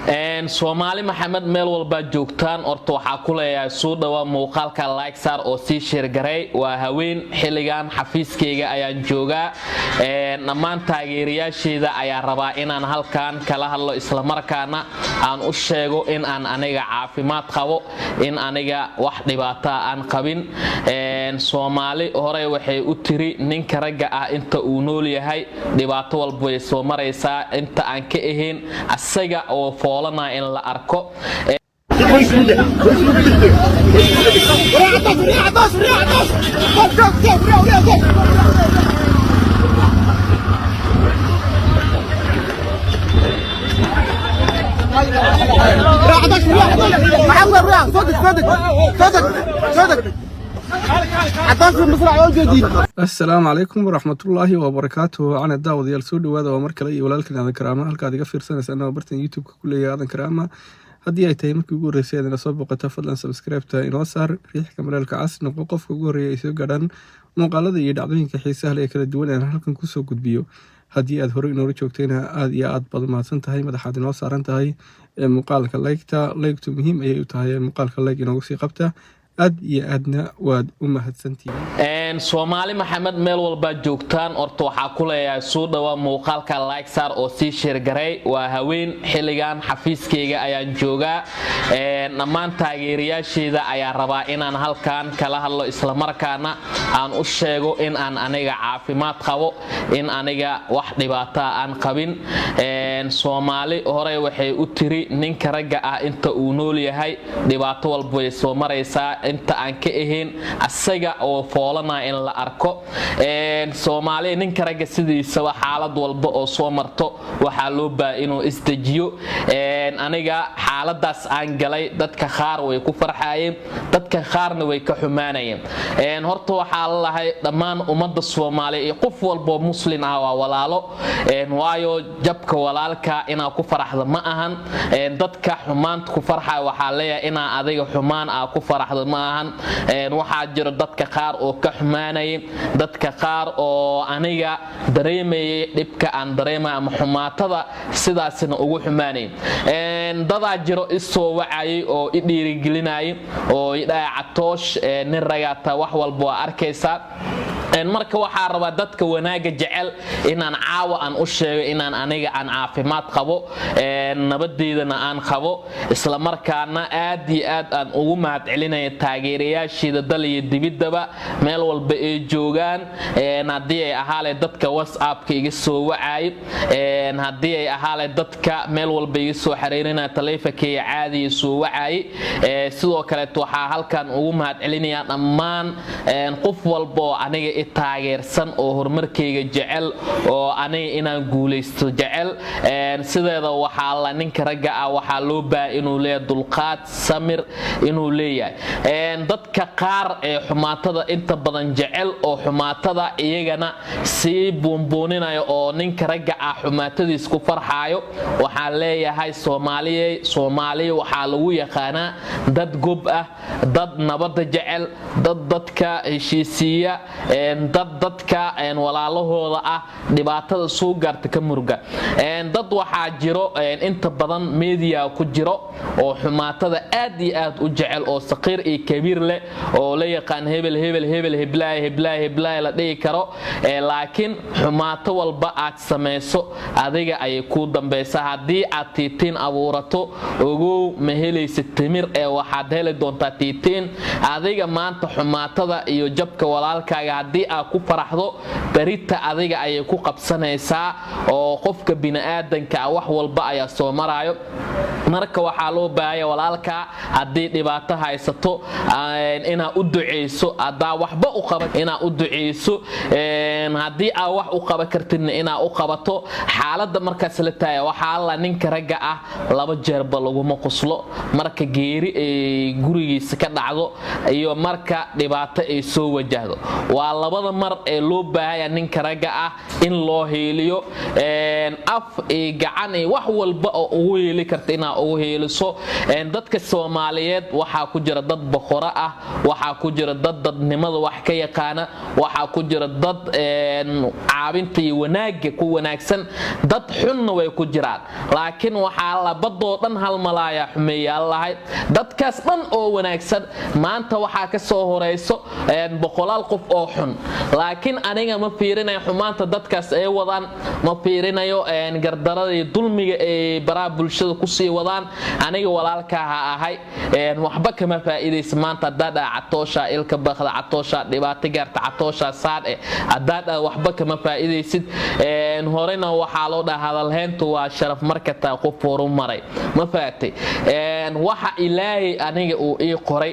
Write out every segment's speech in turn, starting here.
Soomaali Maxamed meel walba joogtaan orto waxa ku leeyahay soo dhawa muuqaalka like saar oo si share garay waa haween xilligan xafiiskeyga ayaan joogaa dhammaan taageerayaasheeda ayaa rabaa inaan halkaan kala hadlo isla markaana aan u sheego in aan aniga caafimaad qabo in aniga wax dhibaato aan qabin Soomaali hore waxay u tiri ninka ragga ah inta uu nool yahay dhibaato walba way soo maraysaa inta aan ka ahayn asaga oo foolana in la arko السلام عليكم ورحمة الله وبركاته. أنا داود يالسود وهذا ومركل أي ولالك هذا كرامة هل قاعد يغفر سنة برتن يوتيوب كل هذا كرامة هدي أي تايمر كجور رسالة نصب وقتفضل سبسكرايب تا إنوصار ريح كاميرا الكعاس نقوقف كجور يسوي قدرن مقالة يدعبين كحيسة هل يكل الدول أنا هل كنكسو قد بيو هدي أظهر إنه رجوكتينها هذه أضبط ما سنتهاي مدى حد إنوصار انتهاي مقالك اللايكتا لايكتو مهم أي تهاي مقالك اللايك إنوصي قبته aad iyo aadna waad u mahadsantihiin Soomaali Maxamed meel walba joogtaan orto waxa ku leeyahay soo dhawa muuqaalka like saar oo si share garay waa haween xilligan xafiiskeyga ayaan joogaa dhammaan taageerayaasheeda ayaa rabaa inaan halkaan kala hadlo isla markaana aan u sheego in aan aniga caafimaad qabo in aniga wax dhibaato aan qabin Soomaali hore waxay u tiri ninka ragga ah inta uu nool yahay dhibaato walba way soo maraysaa inta aan ka ahayn asaga oo foolana in la arko Soomaali ninka ragga sidiisa xaalad walba oo soo marto waxa loo baahan inuu isdajiyo aniga xaaladaas aan galay dadka qaar way ku farxayeen dadka qaarna way ka xumaanayeen horta waxa la lahay dhammaan ummadda Soomaali iyo qof walba muslim ah waa walaalo waayo jabka walaalka inaa ku faraxdo ma ahan dadka xumaanta ku farxay waxa leeyahay inaa adiga xumaan ah ku faraxdo waxaa jiro dadka qaar oo ka xumaanay dadka qaar oo aniga dareemay dhibka aan dareemay ama xumaatada sidaasina ugu xumaanay dadaa jiro isoo wacay oo i dhiirigelinay oo i dhaacatoosh nin ragata wax walba arkaysa marka waxa rabaa dadka wanaaga jecel inaan caawa aan u sheego inaan aniga aan caafimaad qabo nabadeedana aan qabo isla markaana aad iyo aad aan ugu mahad celinay taageerayaasheeda dal iyo dibidaba meel walba ay joogaan hadii ay ahaale dadka WhatsApp-ka iga soo wacay hadii ay ahaale dadka meel walba iga soo xariirina taleefankayga caadi soo wacay sidoo kale waxa halkan ugu mahad celinaya dhammaan qof walba aniga taageersan oo horumarkayga jecel oo aniga inaan guuleysto jecel sideeda waxa la ninka ragga ah waxa loo baahan inuu leeyahay dulqaad samir inuu leeyahay dadka qaar ee xumaatada inta badan jecel oo xumaatada iyagana si buunbuuninayo oo ninka ragga ah xumaatadiis ku farxayo waxa leeyahay Soomaaliye waxa lagu yaqaanaa dad gob ah dad nabad jecel dadka heshiisiya dadka walaalahooda ah dhibaatada soo gaarta ka murga dad waxa jiro inta badan media ku jiro oo xumaatada aad iyo aad u jecel oo saqiir iyo kabiir leh oo la yaqaan hebel la dhigi karo laakiin xumaato walba aad sameeyso adiga ay ku dambaysaa hadii aad tiitiin abuurato ogow ma helaysa timir waxaad heli doontaa tiitiin adiga maanta xumaatada iyo jabka walaalkaaga hadii aad ku faraxdo barita adiga ay ku qabsanaysaa oo qofka bini'aadanka wax walba ayaa soo marayo marka waxa loo baahay walaalka hadii dhibaato haysato ina u duceyso adaa waxba u qaban ina u duceyso hadii aad wax u qaban kartid ina u qabato xaaladda markaas la tahay waxa la ninka ragga ah laba jeerba lagu ma qoslo marka geeri gurigiisa ka dhacdo iyo marka dhibaato ay soo wajahdo waa labada mar ee loo baahaya ninka ragga ah in loo heeliyo af iyo gacan iyo wax walba oo ugu heeli karta inaa ugu heeliso dadka Soomaaliyeed waxaa ku jira dad boqora ah waxaa ku jira dad dadnimada wax ka yaqaana waxaa ku jira dad caabinta iyo wanaaga ku wanaagsan dad xunna way ku jiraan laakiin waxaa labadoo dhan hal malaaya xumeeyay lahay dadkaas dhan oo wanaagsan maanta waxaa ka soo horeyso boqolaal qof oo xun laakiin aniga ma fiirinayo xumaanta dadkaas ay wadaan ma fiirinayo gardarada iyo dulmiga ee baraha bulshada ku sii wadaan aniga walaalka ahay waxba kama faa'iideysan maanta dad catoosha ilka baqda catoosha dhibaato gaarta catoosha saad dad waxba kama faa'iideysid horena waxaa loo dhahaa hadalheyntu waa sharaf marka taa qof horumaray ma faatay waxa ilaahay aniga uu ii qoray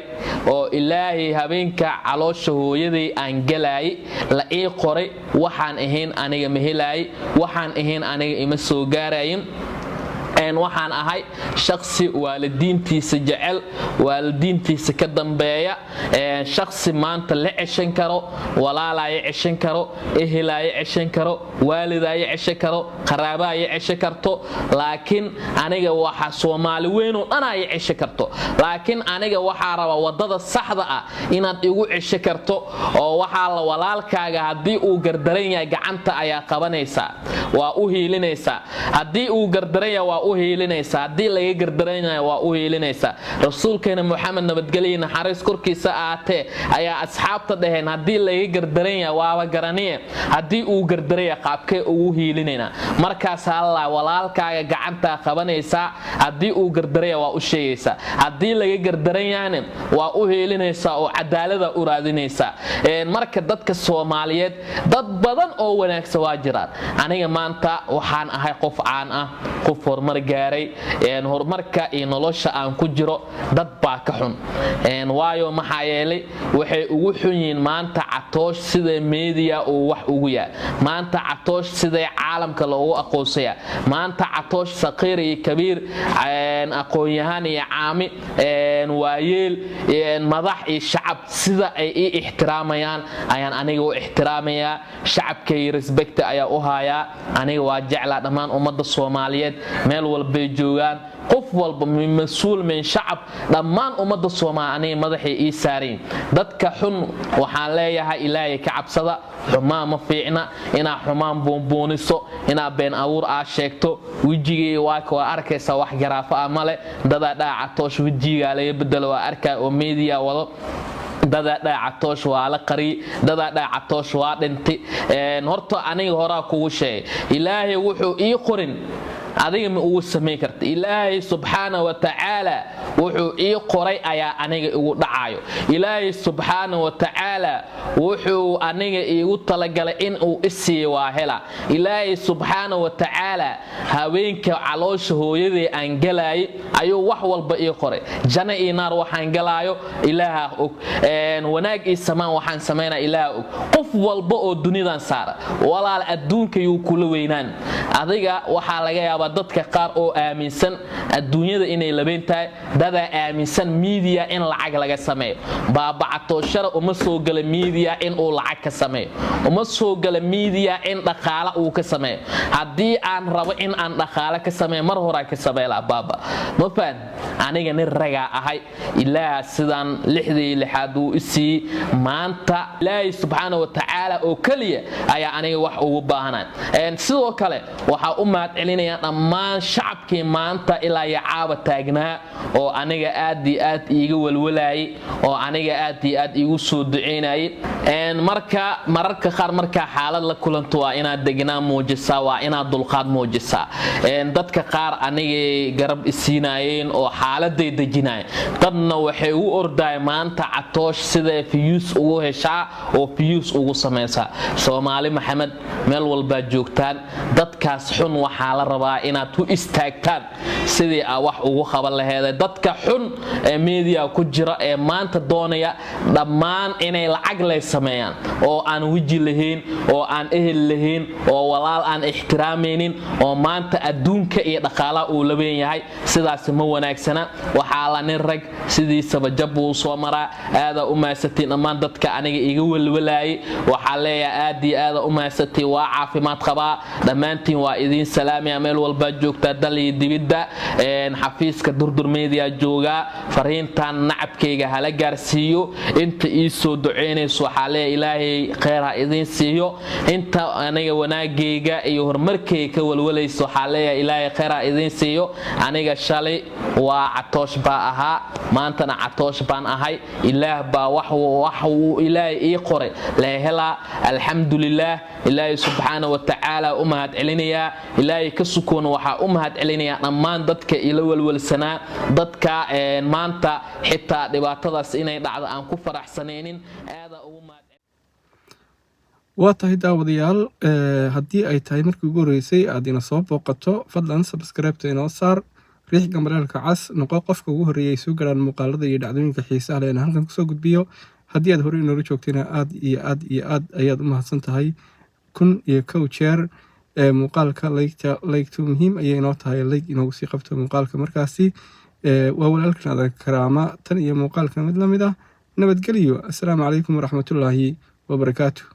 oo ilaahay habeenka caloosha hooyaday aan galay la ii qoray waxaan ahayn aniga ma helay waxaan ahayn aniga ima soo gaarayin waxaan ahay shakhsi waalidiintiisa jecel waalidiintiisa ka dambeeya shakhsi maanta la ceshan karo walaalaya ceshan karo ehelaya ceshan karo waalidaya ceshan karo qaraabaya ceshan karto laakiin aniga waxa Soomaali weyn oo dhan ay ceshan karto laakiin aniga waxa raba wadada saxda ah inaad igu ceshan karto oo waxa la walaalkaaga hadii uu gardaran yahay gacanta ayaa qabanaysa waa u hiilinaysa hadii uu gardaran yahay waa u heelinaysa hadii laga gardaranayo waa u heelinaysa rasuulkeena Muhammad nabadgaliye naxariis korkiisa aatee ayaa asxaabta dhaheen hadii laga gardaranayo waaba garanee hadii uu gardaraya qaabkee ugu heelinayna markaas Allah walaalkaaga gacanta qabanaysa hadii uu gardaraya waa u sheegaysa hadii laga gardaranayo waa u heelinaysa oo cadaalada u raadinaysa marka dadka Soomaaliyeed dad badan oo wanaagsan waa jiraan aniga maanta waxaan ahay qof caan ah qof horumar gaaray horumarka iyo nolosha aan ku jiro dad baa ka xun waayo maxaa yeelay waxay ugu xun yihiin maanta catoosh sida media oo wax ugu yaa maanta catoosh sida caalamka loogu aqoonsaya maanta catoosh saqiir iyo kabiir aqoon-yahan iyo caami waayeel madax iyo shacab sida ay ixtiraamayaan ayaan aniga u ixtiraamayaa shacabkay respect ayaa u hayaa aniga waa jeclaa dhammaan ummadda Soomaaliyeed meel walba joogan qof walba mas'uul min shacab dhammaan ummadda Soomaaliyeed madaxay ii saareen dadka xun waxaan leeyahay ilaahay ka cabsada xumaan ma fiicna ina xumaan boonbooniso ina been abuur aa sheegto wajigay waa ka arkaysa wax garaafa male dada dhaacatoosh wajiga laga bedelo waa arkaa oo media wado dada dhaacatoosh waa la qari dada dhaacatoosh waa dhinti horta aniga hora kugu sheey ilaahay wuxuu ii qorin adiga ma ugu sameey karta ilaahay subhanahu wa ta'ala wuxuu ii qoray ayaa aniga igu dhacayo ilaahay subhanahu wa ta'ala wuxuu aniga igu talagalay in uu isii waa hela ilaahay subhanahu wa ta'ala haweenka caloosha hooyaday aan galay ayuu wax walba ii qoray janna iyo naar waxaan galaayo ilaaha og wanaag iyo samaan waxaan sameynaa ilaaha og qof walba oo dunidan saara walaal adduunka uu kula weynaan adiga waxa laga yaabaa dadka qaar oo aaminsan adduunyada inay labeen tahay dada aaminsan media in lacag laga sameeyo baabacato shar uma soo gala media in uu lacag ka sameeyo uma soo gala media in dhaqaale uu ka sameeyo hadii aan rabo in aan dhaqaale ka sameeyo mar hore ka sameeyla baaba ma faan aniga nin raga ahay ilaa sidaan 66 uu isii maanta ilaahay subhanahu wa ta'ala oo kaliya ayaa aniga wax ugu baahanaa sidoo kale waxa u maad celinaya dhammaan shacabkii maanta ilaa yacaaba taagnaa oo aniga aad iyo aad iiga walwalaayay oo aniga aad iyo aad iigu soo duceynayay mararka qaar marka xaalad la kulanto waa inaad degnaa muujisaa waa inaad dulqaad muujisaa dadka qaar aniga garab isiinayeen oo xaaladay dejinayeen dadna waxay u ordaay maanta catoosh sida fiyus ugu heshaa oo fiyus ugu sameeysa Soomaali Maxamed meel walba joogtaan dadkaas xun waxa la rabaa inaad u istaagtaan sidii wax ugu qaban lahayd dadka xun ee media ku jira ee maanta doonaya dhammaan inay lacag leh sameeyaan oo aan wiji lahayn oo aan ehel lahayn oo walaal aan ixtiraamaynin oo maanta adduunka iyo dhaqaalaha uu labeen yahay sidaas ma wanaagsana waxaa la nin rag sidiisaba jab uu soo maraa aada u maasatiin dhammaan dadka aniga iga walwalaayay waxaa leeyahay aad iyo aada u maasatiin waa caafimaad qabaa dhammaantiin waa idiin salaamaya meel walba joogtaa dal iyo dibidda xafiiska durdur media joogaa fariintan nacabkayga hala gaarsiiyo inta ii soo duceynayso waxaa leeyahay ilaahay khayr ha idiin siiyo inta aniga wanaagayga iyo horumarkayga ka walwalayso waxaa leeyahay ilaahay khayr ha idiin siiyo aniga shalay waa catoosh baa ahaa maantana catoosh baan ahay ilaah baa wax uu ilaahay ii qoray la helaa alxamdulillaah ilaahay subxaanahu wa tacaala u mahad celinayaa ilaahay ka sukoon waxaa u mahad celinayaa dhammaan dadka ila walwalsanaa dadka maanta xitaa dhibaatadaas inay dhacdo aan ku faraxsanaynin aada ugu mahad waa tahay daawadayaal haddii ay tahay markii ugu horreysay aad ina soo booqato fadlan subscribe-ta inoo saar riix gambalaalka cas noqo qofka ugu horreeyay soo galaan muuqaalada iyo dhacdooyinka xiisaha leh aan halkan kusoo gudbiyo haddii aad horey inoola joogtayna aad iyo aad iyo aad ayaad u mahadsan tahay 1,000 jeer muuqaalka laygtu muhiim ayay inoo tahay layg inoogu sii qabto muuqaalka markaasi waa walaalkan Aadan Karaama tan iyo muuqaalka mid la mid ah nabadgelyo assalaamu calaykum waraxmatullaahi wabarakaatuh